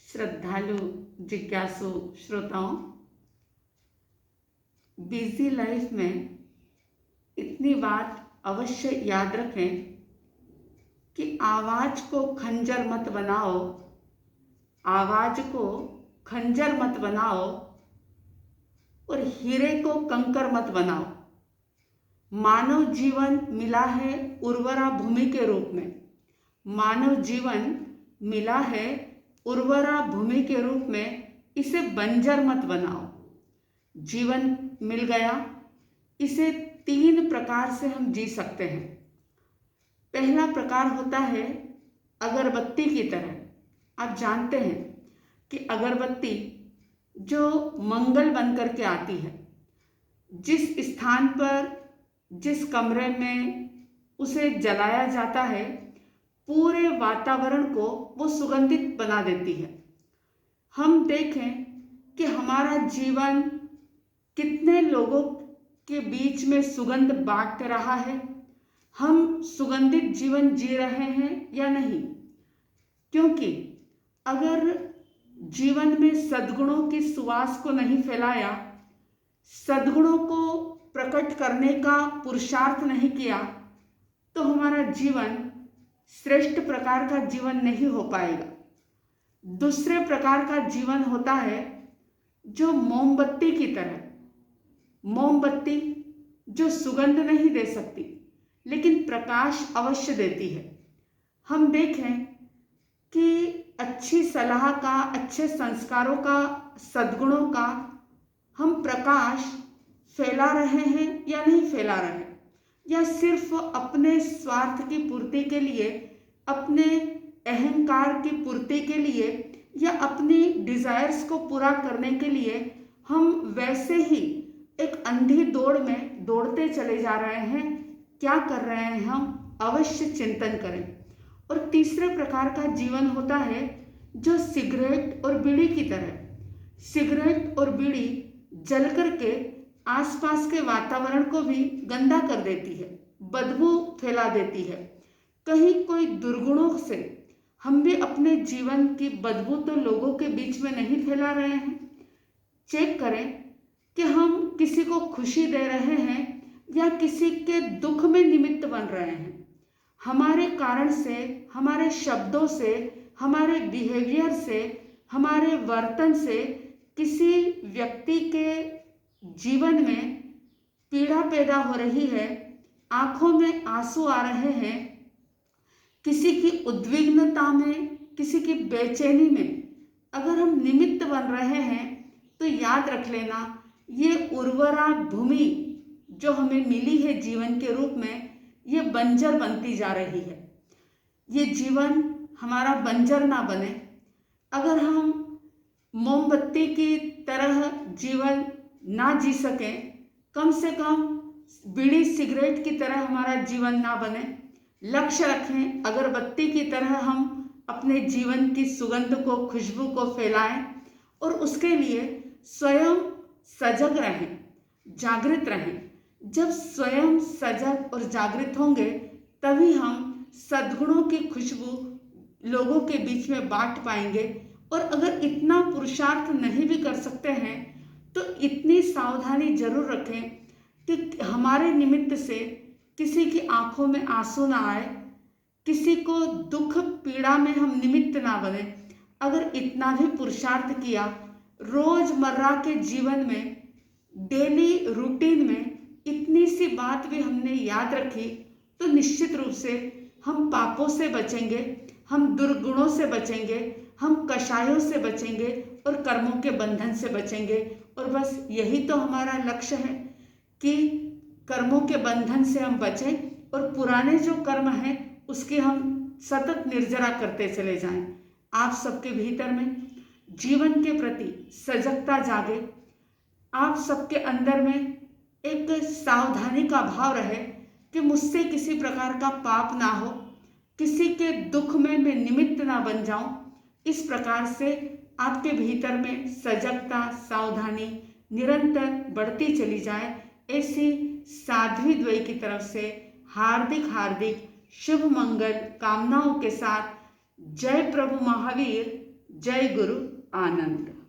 श्रद्धालु जिज्ञासु श्रोताओं, बिजी लाइफ में इतनी बात अवश्य याद रखें कि आवाज को खंजर मत बनाओ, आवाज को खंजर मत बनाओ और हीरे को कंकर मत बनाओ। मानव जीवन मिला है उर्वरा भूमि के रूप में, मानव जीवन मिला है उर्वरा भूमि के रूप में, इसे बंजर मत बनाओ। जीवन मिल गया, इसे 3 प्रकार से हम जी सकते हैं। पहला प्रकार होता है अगरबत्ती की तरह। आप जानते हैं कि अगरबत्ती जो मंगल बनकर के आती है, जिस स्थान पर जिस कमरे में उसे जलाया जाता है, पूरे वातावरण को वो सुगंधित बना देती है। हम देखें कि हमारा जीवन कितने लोगों के बीच में सुगंध बांट रहा है, हम सुगंधित जीवन जी रहे हैं या नहीं। क्योंकि अगर जीवन में सद्गुणों की सुवास को नहीं फैलाया, सद्गुणों को प्रकट करने का पुरुषार्थ नहीं किया, तो हमारा जीवन श्रेष्ठ प्रकार का जीवन नहीं हो पाएगा। दूसरे प्रकार का जीवन होता है जो मोमबत्ती की तरह। मोमबत्ती जो सुगंध नहीं दे सकती लेकिन प्रकाश अवश्य देती है। हम देखें कि अच्छी सलाह का, अच्छे संस्कारों का, सद्गुणों का हम प्रकाश फैला रहे हैं या नहीं फैला रहे हैं, या सिर्फ अपने स्वार्थ की पूर्ति के लिए, अपने अहंकार की पूर्ति के लिए या अपनी डिजायर्स को पूरा करने के लिए हम वैसे ही एक अंधी दौड़ में दौड़ते चले जा रहे हैं। क्या कर रहे हैं हम, अवश्य चिंतन करें। और तीसरे प्रकार का जीवन होता है जो सिगरेट और बीड़ी की तरह। सिगरेट और बीड़ी जल करके आसपास के वातावरण को भी गंदा कर देती है, बदबू फैला देती है। कहीं कोई दुर्गुणों से हम भी अपने जीवन की बदबू तो लोगों के बीच में नहीं फैला रहे हैं। चेक करें कि हम किसी को खुशी दे रहे हैं या किसी के दुख में निमित्त बन रहे हैं। हमारे कारण से, हमारे शब्दों से, हमारे बिहेवियर से, हमारे वर्तन से किसी व्यक्ति के जीवन में पीड़ा पैदा हो रही है, आंखों में आंसू आ रहे हैं, किसी की उद्विग्नता में, किसी की बेचैनी में अगर हम निमित्त बन रहे हैं, तो याद रख लेना, ये उर्वरा भूमि जो हमें मिली है जीवन के रूप में, ये बंजर बनती जा रही है। ये जीवन हमारा बंजर ना बने। अगर हम मोमबत्ती की तरह जीवन ना जी सकें, कम से कम बीड़ी सिगरेट की तरह हमारा जीवन ना बने। लक्ष्य रखें, अगरबत्ती की तरह हम अपने जीवन की सुगंध को, खुशबू को फैलाएं और उसके लिए स्वयं सजग रहें, जागृत रहें। जब स्वयं सजग और जागृत होंगे, तभी हम सद्गुणों की खुशबू लोगों के बीच में बांट पाएंगे। और अगर इतना पुरुषार्थ नहीं भी कर सकते हैं, तो इतनी सावधानी जरूर रखें कि हमारे निमित्त से किसी की आंखों में आंसू ना आए, किसी को दुख पीड़ा में हम निमित्त ना बने। अगर इतना भी पुरुषार्थ किया, रोजमर्रा के जीवन में, डेली रूटीन में इतनी सी बात भी हमने याद रखी, तो निश्चित रूप से हम पापों से बचेंगे, हम दुर्गुणों से बचेंगे, हम कषायों से बचेंगे और कर्मों के बंधन से बचेंगे। और बस यही तो हमारा लक्ष्य है कि कर्मों के बंधन से हम बचें और पुराने जो कर्म हैं उसकी हम सतत निर्जरा करते चले जाएं। आप सबके भीतर में जीवन के प्रति सजगता जागे, आप सबके अंदर में एक सावधानी का भाव रहे कि मुझसे किसी प्रकार का पाप ना हो, किसी के दुख में मैं निमित्त ना बन जाऊं। इस प्रकार से आपके भीतर में सजगता, सावधानी निरंतर बढ़ती चली जाए। ऐसी साध्वी द्वय की तरफ से हार्दिक हार्दिक शुभ मंगल कामनाओं के साथ जय प्रभु महावीर, जय गुरु आनंद।